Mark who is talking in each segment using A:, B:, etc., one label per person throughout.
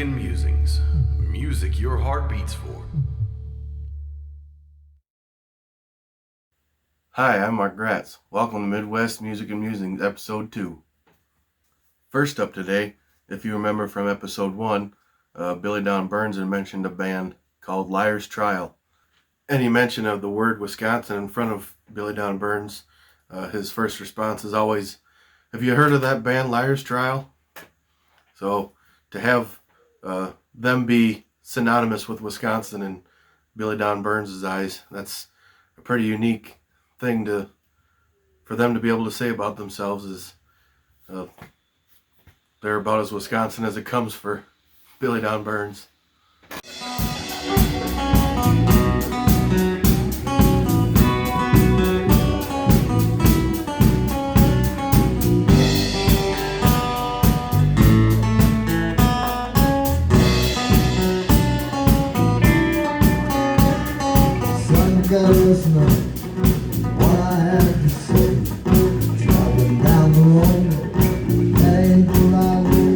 A: and Musings. Music your heart beats for.
B: Hi, I'm Mark Gratz. Welcome to Midwest Music and Musings, Episode 2. First up today, if you remember from Episode 1, Billy Don Burns had mentioned a band called Liar's Trial. Any mention of the word Wisconsin in front of Billy Don Burns, his first response is always, "Have you heard of that band, Liar's Trial?" So to have them be synonymous with Wisconsin in Billy Don Burns' eyes, that's a pretty unique thing for them to be able to say about themselves. Is they're about as Wisconsin as it comes for Billy Don Burns.
C: Son, gotta listen up what I have to say. Driving down the road, heading for our way.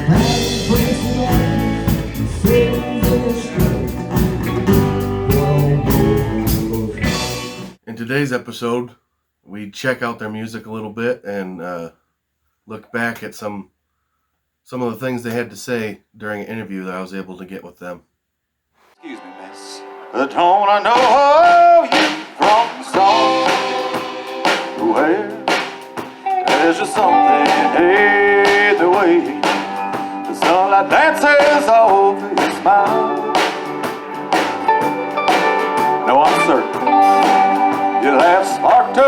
C: Having places on, sitting in the street.
B: In today's episode, we check out their music a little bit and look back at some of the things they had to say during an interview that I was able to get with them.
D: Excuse me, miss. Don't I know you from somewhere? There's just something in the way the sunlight dances over your smile. No, I'm certain you'll have sparked a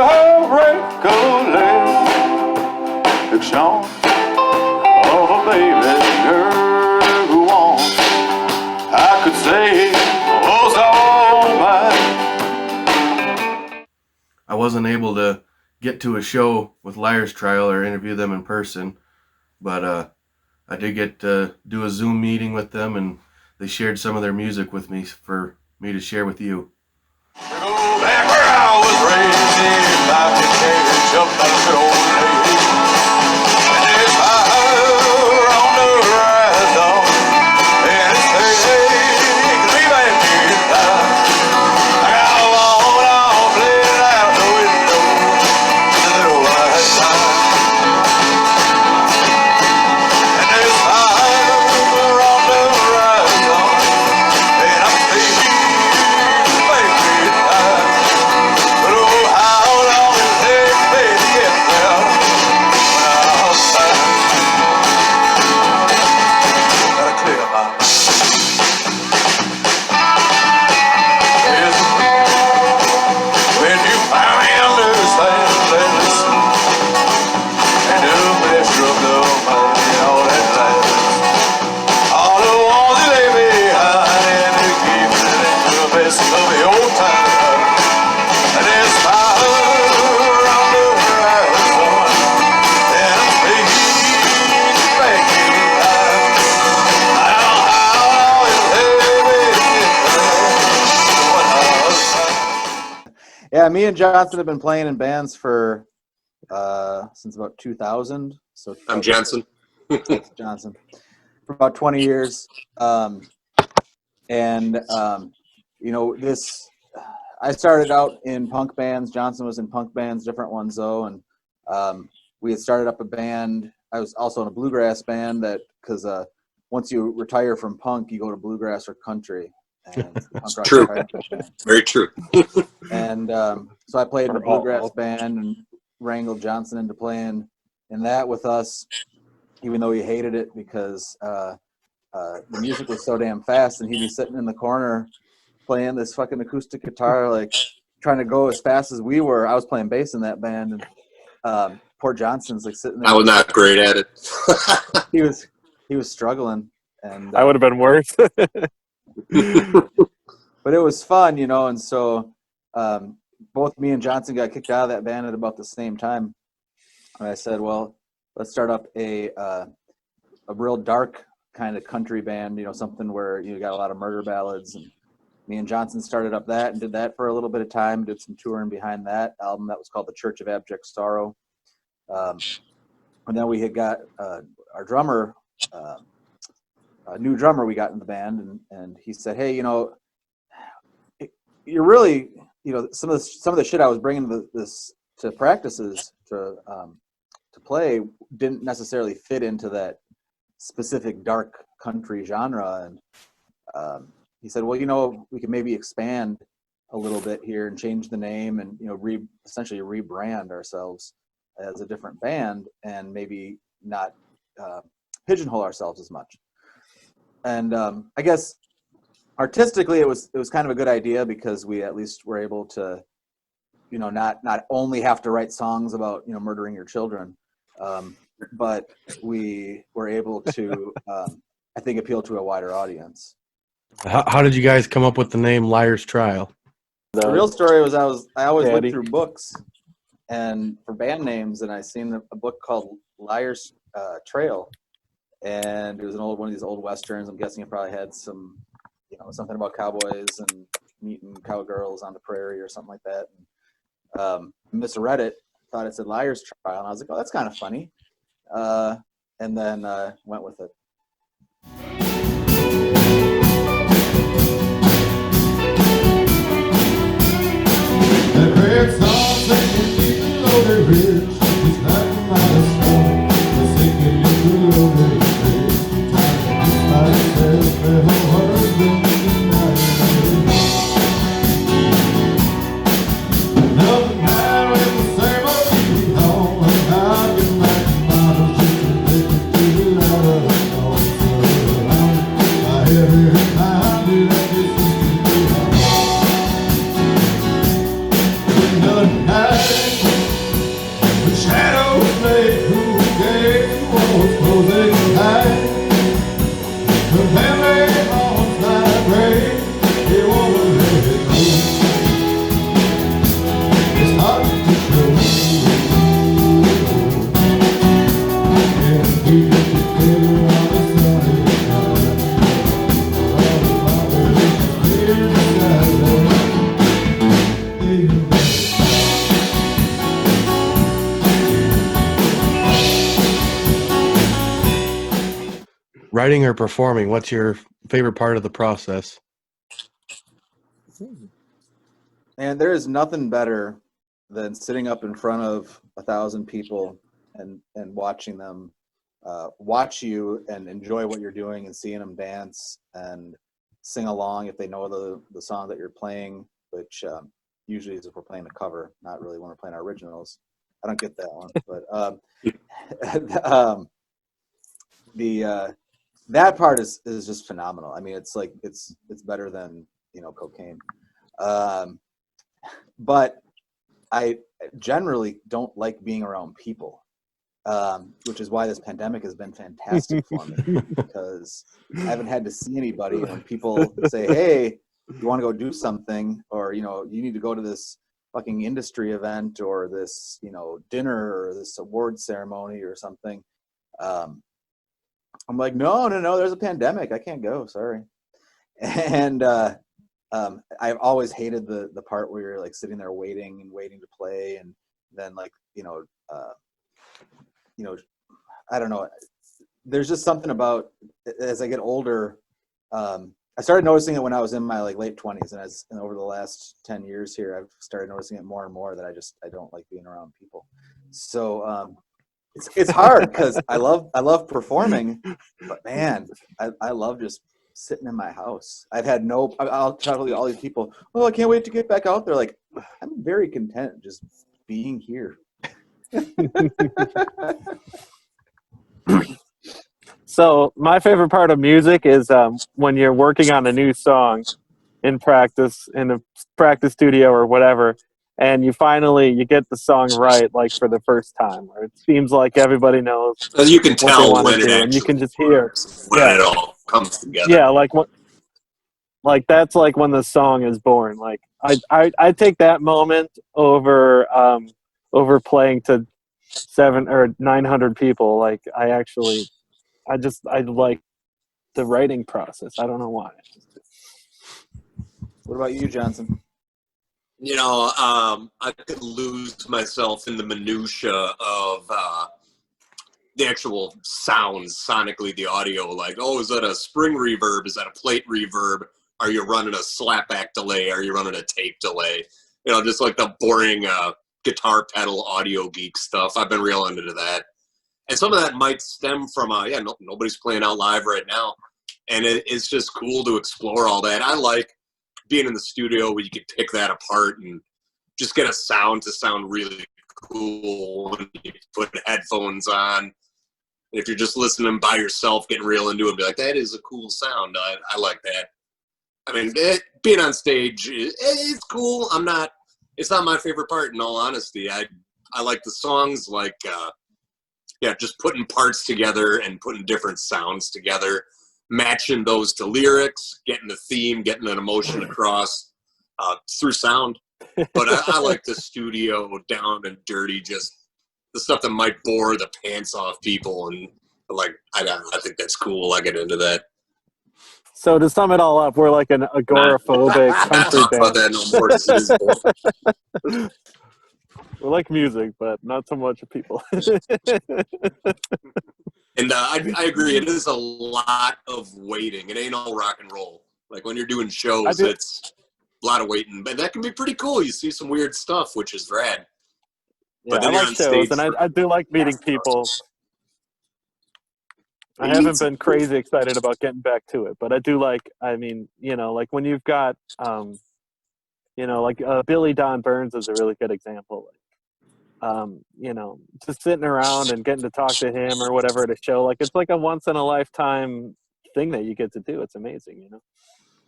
D: recollection of a baby girl who wants, I could say, was all mine.
B: I wasn't able to get to a show with Liar's Trial or interview them in person, but I did get to do a Zoom meeting with them, and they shared some of their music with me for me to share with you.
D: Go back where I was raised in my carriage up on the old lady. And there's fire on the horizon, and it's taking me back in time. I got a long, long blade out the window, the little white sign. And there's fire on the horizon, and I'm taking back in time. But oh, how long it takes me to get there when I'm outside. Gotta clear my mind. Yes, when you finally understand, let listen and the measure of the money, all that lasts. All the ones that lay behind and they keep it into the best of the old time. And there's fire on the horizon, and I'm taking back in time. How long it takes me to get there when I'm outside.
E: Yeah, me and Johnson have been playing in bands for since about 2000. So
F: I'm Johnson.
E: That's Johnson for about 20 years. This I started out in punk bands. Johnson was in punk bands, different ones though, and we had started up a band. I was also in a bluegrass band because once you retire from punk, you go to bluegrass or country. And punk rock
F: True.
E: retirement band.
F: Very true.
E: And so I played in a bluegrass band and wrangled Johnson into playing in that with us, even though he hated it because the music was so damn fast, and he'd be sitting in the corner playing this fucking acoustic guitar, like trying to go as fast as we were. I was playing bass in that band, and poor Johnson's like sitting there.
F: I was not great at it.
E: He was struggling, and
G: I would have been worse.
E: but it was fun, and so both me and Johnson got kicked out of that band at about the same time. And I said, well, let's start up a real dark kind of country band, something where you got a lot of murder ballads. And me and Johnson started up that and did that for a little bit of time, did some touring behind that album that was called The Church of Abject Sorrow. And then we had got our drummer, new drummer we got in the band, and he said, "Hey, you're really, some of the shit I was bringing this to practices to play didn't necessarily fit into that specific dark country genre." And he said, "Well, we could maybe expand a little bit here and change the name and essentially rebrand ourselves as a different band and maybe not pigeonhole ourselves as much." And I guess artistically it was kind of a good idea because we at least were able to not only have to write songs about murdering your children, but we were able to I think appeal to a wider audience.
B: How did you guys come up with the name Liar's Trial?
E: The real story was I always
F: Daddy.
E: looked through books and for band names, and I seen a book called Liar's Trail, and it was one of these old westerns. I'm guessing it probably had some something about cowboys and meeting cowgirls on the prairie or something like that. And misread it, thought it said Liar's Trial, and I was like, oh, that's kind of funny, and then went with it.
C: That red song singing deep and loaded rich, it's not my story. The singing deep and loaded rich, time to myself, her husband another night with the same old people home, and I'll get back models just to make it to the light of the dawn. So I hear her in my hand, and I just used to be home. Another night, the shadows lay through the gate, walls closing tight. The memory haunts my brain, it won't let it go. It's hard to show. And we get together on a Sunday night. All the flowers clear inside the
B: Writing or performing, what's your favorite part of the process?
E: And there is nothing better than sitting up in front of 1,000 people and watching them watch you and enjoy what you're doing and seeing them dance and sing along if they know the song that you're playing, which usually is if we're playing a cover, not really when we're playing our originals. I don't get that one, but that part is just phenomenal. I mean, it's like it's better than cocaine. But I generally don't like being around people, which is why this pandemic has been fantastic for me because I haven't had to see anybody. When people say, "Hey, you want to go do something," or you need to go to this fucking industry event or this dinner or this award ceremony or something, I'm like, no, there's a pandemic, I can't go, sorry. And I've always hated the part where you're like sitting there waiting to play, and then like I don't know. There's just something about as I get older. I started noticing it when I was in my late 20s, and over the last 10 years here, I've started noticing it more and more that I don't like being around people. So it's hard because I love performing, but man, I love just sitting in my house. I'll tell all these people, oh, I can't wait to get back out there. Like, I'm very content just being here.
F: So my favorite part of music is when you're working on a new song in practice, in a practice studio or whatever, and you get the song right, like for the first time, where it seems like everybody knows
D: As you can
F: what they
D: tell
F: want
D: when
F: to
D: it
F: do, and you
D: actually
F: can just hear.
D: works, when
F: Yeah.
D: it all comes together.
F: Yeah, like that's like when the song is born. Like I take that moment over playing to 700 or 900 people. Like I like the writing process. I don't know why.
E: What about you, Johnson?
D: I could lose myself in the minutia of
G: the actual sounds sonically, the audio, like, oh, is that a spring reverb? Is that a plate reverb? Are you running a slapback delay? Are you running a tape delay? You know, just like the boring guitar pedal audio geek stuff. I've been real into that. And some of that might stem from, nobody's playing out live right now. And it's just cool to explore all that. I like being in the studio where you can pick that apart and just get a sound to sound really cool when you put headphones on. If you're just listening by yourself, getting real into it, be like, that is a cool sound. I like that. I mean, being on stage, it's cool. It's not my favorite part, in all honesty. I like the songs, like, just putting parts together and putting different sounds together, matching those to lyrics, getting the theme, getting an emotion across through sound. But I like the studio down and dirty, just the stuff that might bore the pants off people. And like, I think that's cool. I get into that.
F: So to sum it all up, we're like an agoraphobic country
G: Talk about
F: band.
G: that no more. This is boring.
F: We like music, but not so much people.
G: And I agree. It is a lot of waiting. It ain't all rock and roll. Like when you're doing shows, it's a lot of waiting. But that can be pretty cool. You see some weird stuff, which is rad.
F: Yeah, I like shows, and I do like meeting people. I haven't been crazy excited about getting back to it, but I do like, I mean, you know, like when you've got, you know, like Billy Don Burns is a really good example. You know, just sitting around and getting to talk to him or whatever at a show, like it's like a once in a lifetime thing that you get to do. It's amazing, you know.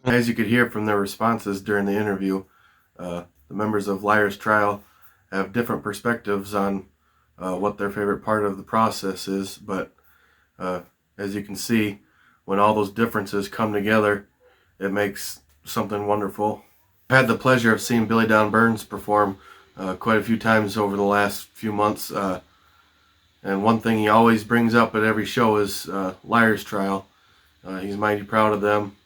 B: As you could hear from their responses during the interview, the members of Liar's Trial have different perspectives on what their favorite part of the process is, but as you can see, when all those differences come together, it makes something wonderful. I've had the pleasure of seeing Billy Don Burns perform quite a few times over the last few months, and one thing he always brings up at every show is Liar's Trial. He's mighty proud of them,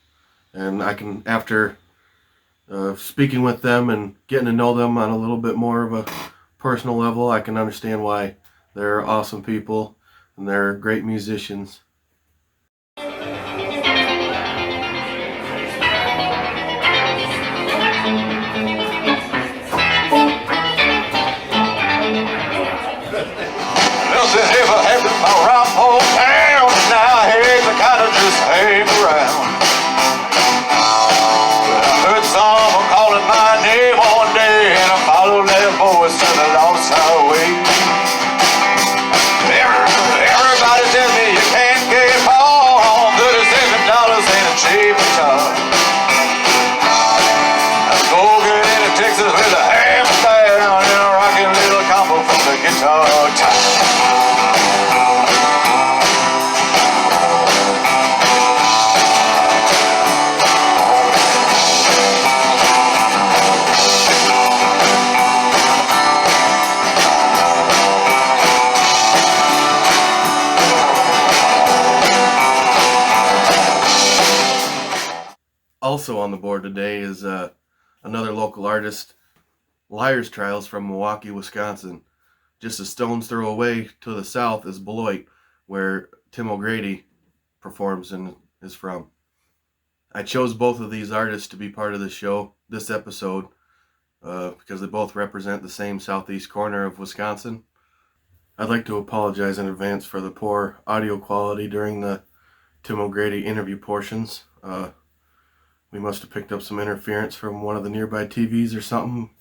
B: and I can, after speaking with them and getting to know them on a little bit more of a personal level, I can understand why they're awesome people and they're great musicians.
D: Nothing ever happened around hometown, and now I hate to kind of just hang around. But I heard someone calling my name one day, and I followed that voice to the lost highway. Everybody tells me you can't get far on $37 in a cheap guitar. Let's go get into Texas with a ham down and a rocking little combo from the guitar top.
B: Also on the board today is another local artist, Liar's Trials from Milwaukee, Wisconsin. Just a stone's throw away to the south is Beloit, where Tim O'Grady performs and is from. I chose both of these artists to be part of the show, this episode, because they both represent the same southeast corner of Wisconsin. I'd like to apologize in advance for the poor audio quality during the Tim O'Grady interview portions. We must have picked up some interference from one of the nearby TVs or something.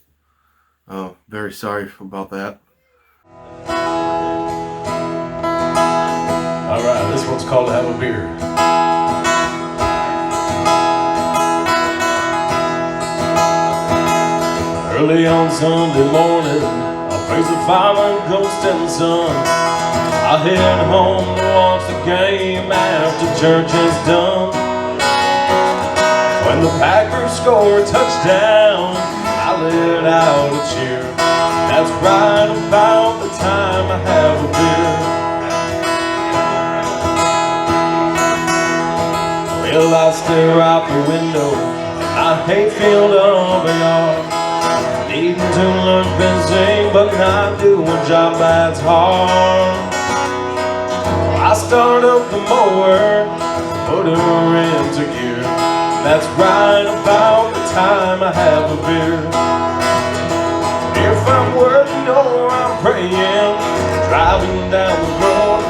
B: Very sorry about that.
H: Alright, this one's called Have a Beer. Early on Sunday morning, I praise the Father, Ghost, and Son. I head home to watch the game after church is done. When the Packers score a touchdown, I let out a cheer. That's right about the time I have a beer. Well, I stare out the window, I hate field of a yard. Needing to learn fencing, but not doing job that's hard. I start up the mower, put her into gear. That's right about the time I have a beer. If I'm working or I'm praying, driving down the road,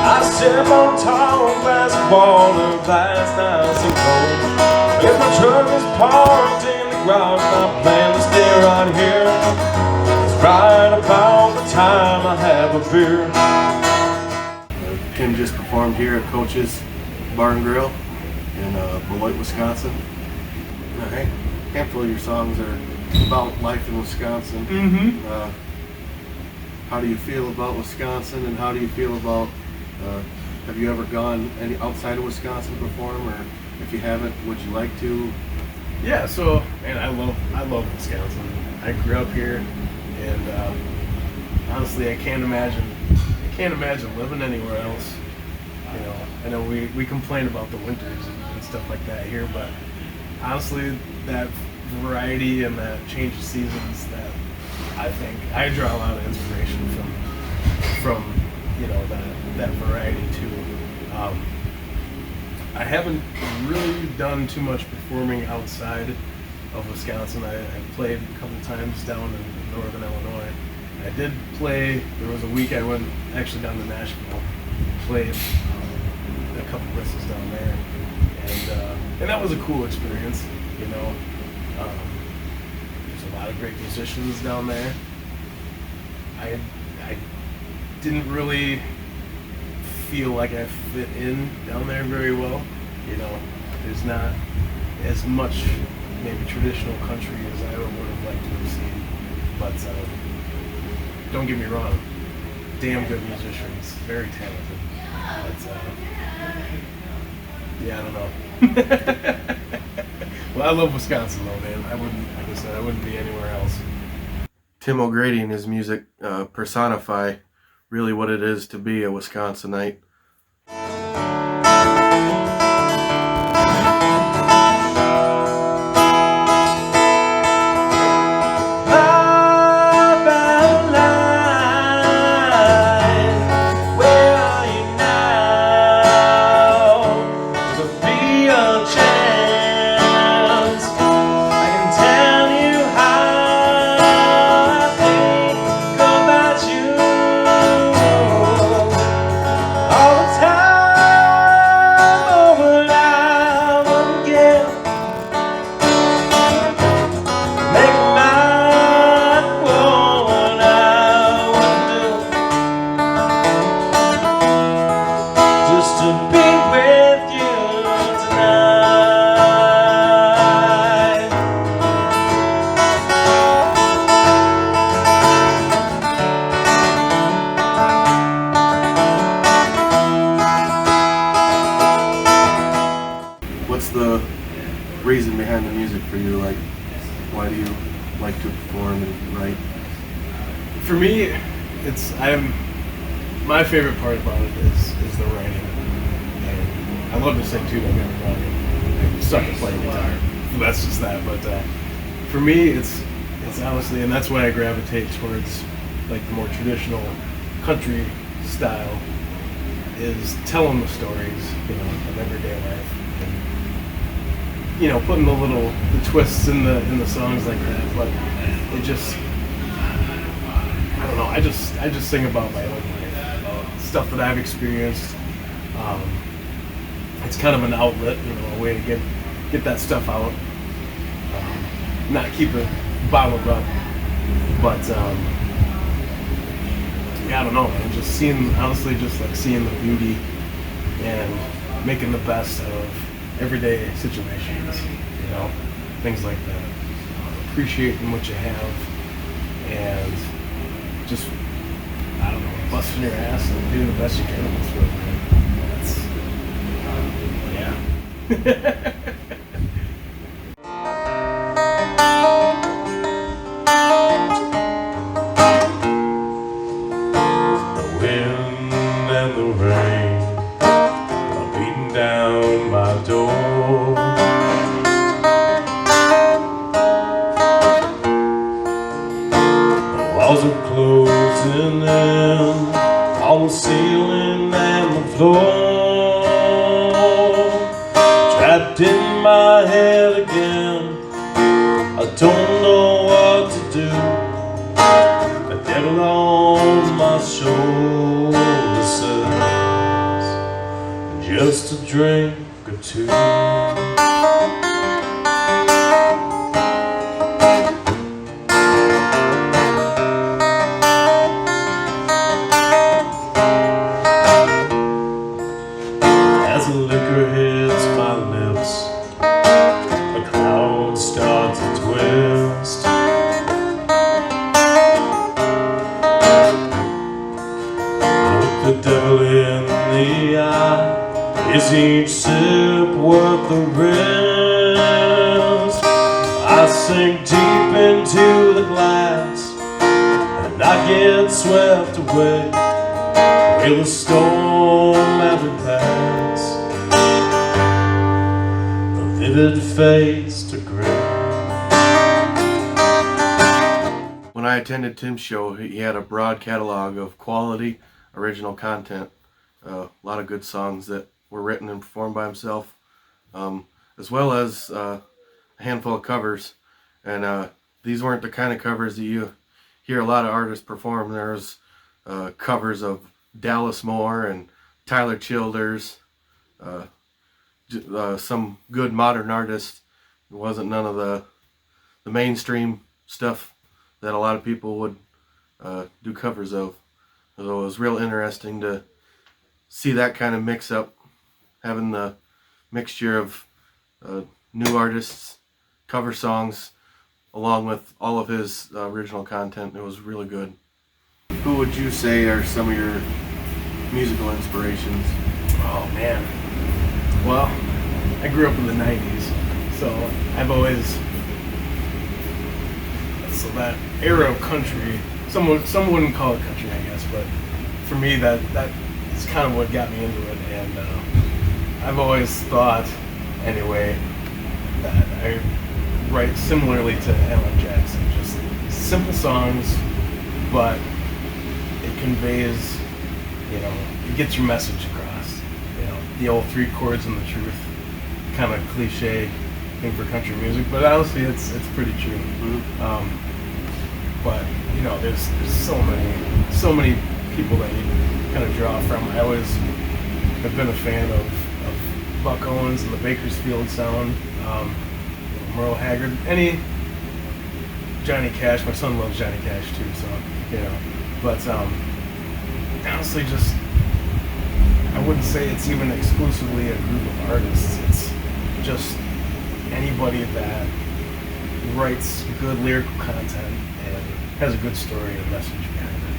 H: I step on tall glass water, glass nice and cold. If my truck is parked in the garage, I plan to stay right here. It's right about the time I have a beer.
B: Tim just performed here at Coach's Bar and Grill in Beloit, Wisconsin. A handful of your songs are about life in Wisconsin. How do you feel about Wisconsin, and how do you feel about, have you ever gone any outside of Wisconsin to perform, or if you haven't, would you like to?
I: Yeah, so, and I love Wisconsin. I grew up here, and honestly, I can't imagine living anywhere else. You know, I know we complain about the winters and stuff like that here, but honestly, that variety and that change of seasons, that I think I draw a lot of inspiration from you know, that variety too. I haven't really done too much performing outside of Wisconsin. I played a couple times down in northern Illinois. I did play, there was a week I went actually down to Nashville, played a couple places down there, and that was a cool experience, you know. There's a lot of great musicians down there. I didn't really feel like I fit in down there very well, you know. There's not as much maybe traditional country as I would have liked to have seen, but don't get me wrong, damn good musicians, very talented. But yeah, I don't know. Well, I love Wisconsin though, man. I wouldn't, like I said, I wouldn't be anywhere else.
B: Tim O'Grady and his music personify really what it is to be a Wisconsinite. What's the reason behind the music for you? Like, why do you like to perform and write?
I: For me, my favorite part about it is the writing. And I love to sing too, don't get me wrong. I suck at playing guitar. That's just that. But for me, it's honestly, and that's why I gravitate towards like the more traditional country style, is telling the stories, you know, of everyday life. And, you know, putting the twists in the songs like that. But it just, I don't know. I just sing about my own life, about stuff that I've experienced. It's kind of an outlet, you know, a way to get that stuff out. Not keep it bottled up, but yeah, I don't know, man. Just seeing the beauty and making the best of everyday situations, you know, things like that. Appreciating what you have and just, I don't know, busting your ass and doing the best you can in this world, man. Yeah.
H: The wind and the rain are beating down my door. The walls are closing in on the ceiling and the floor, trapped in my head again. I don't know what to do. The devil on my shoulder says, just a drink or two. As the liquor hits my lips, the crowd starts to twist. Look the devil in the eye. Is each sip worth the rest? I sink deep into the glass, and I get swept away with a storm ever pass. The vivid face to gray.
B: When I attended Tim's show, he had a broad catalog of quality original content. A lot of good songs that were written and performed by himself, as well as a handful of covers. And these weren't the kind of covers that you hear a lot of artists perform. There's covers of Dallas Moore and Tyler Childers, some good modern artists. It wasn't none of the mainstream stuff that a lot of people would do covers of. So it was real interesting to see that kind of mix up, having the mixture of new artists, cover songs, along with all of his original content. It was really good. Who would you say are some of your musical inspirations?
I: Oh man. Well, I grew up in the 90s, so I've always, so that era of country, some wouldn't call it country, I guess, but for me that is kind of what got me into it. And I've always thought, anyway, that I write similarly to Alan Jackson, just simple songs, but it conveys, it gets your message across. The old three chords and the truth, kind of cliche thing for country music, but honestly, it's pretty true.
B: Mm-hmm.
I: But there's so many people that you kind of draw from. I always have been a fan of Buck Owens and the Bakersfield sound, Merle Haggard, any Johnny Cash. My son loves Johnny Cash too, so But honestly, just I wouldn't say it's even exclusively a group of artists. It's just anybody that writes good lyrical content and has a good story and message behind it.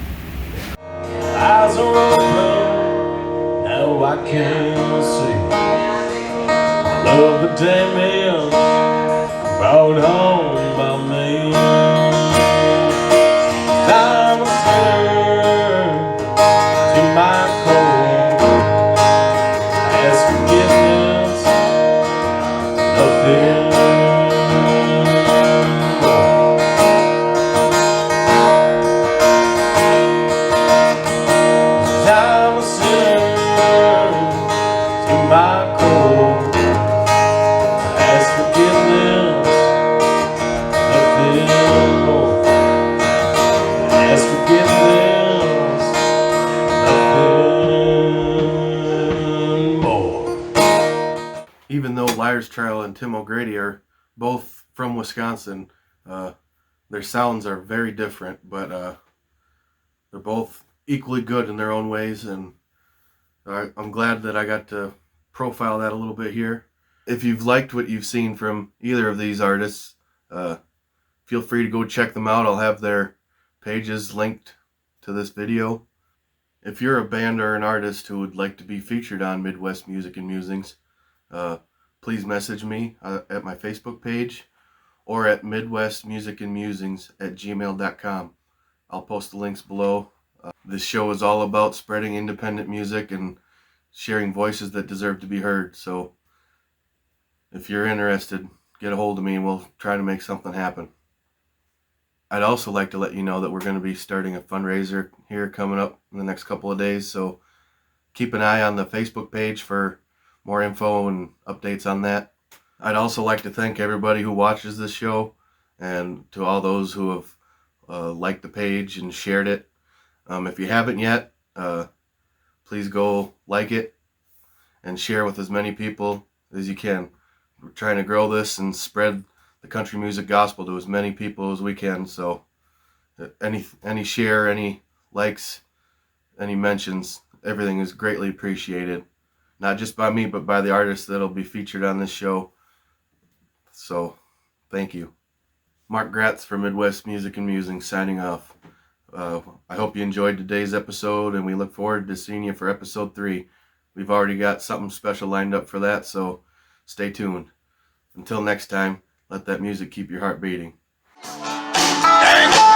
H: Eyes are open, now I can see. I love the day man brought home by me. I'm a sinner to my core. Ask forgiveness, nothing more. I'm a sinner to my core. Ask forgiveness, nothing more. Ask forgiveness, nothing more.
B: Even though Liar's Trial and Tim O'Grady are both from Wisconsin, their sounds are very different, but they're both equally good in their own ways, and I'm glad that I got to profile that a little bit here. If you've liked what you've seen from either of these artists, feel free to go check them out. I'll have their pages linked to this video. If you're a band or an artist who would like to be featured on Midwest Music and Musings, please message me at my Facebook page or at midwestmusicandmusings@gmail.com. I'll post the links below. This show is all about spreading independent music and sharing voices that deserve to be heard. So if you're interested, get a hold of me and we'll try to make something happen. I'd also like to let you know that we're going to be starting a fundraiser here coming up in the next couple of days. So keep an eye on the Facebook page for more info and updates on that. I'd also like to thank everybody who watches this show, and to all those who have liked the page and shared it. If you haven't yet, please go like it and share with as many people as you can. We're trying to grow this and spread the country music gospel to as many people as we can. So any share, any likes, any mentions, everything is greatly appreciated. Not just by me, but by the artists that'll be featured on this show. So thank you. Mark Gratz for Midwest Music and Musings signing off. I hope you enjoyed today's episode, and we look forward to seeing you for episode 3. We've already got something special lined up for that, so stay tuned. Until next time, let that music keep your heart beating.
D: Dang.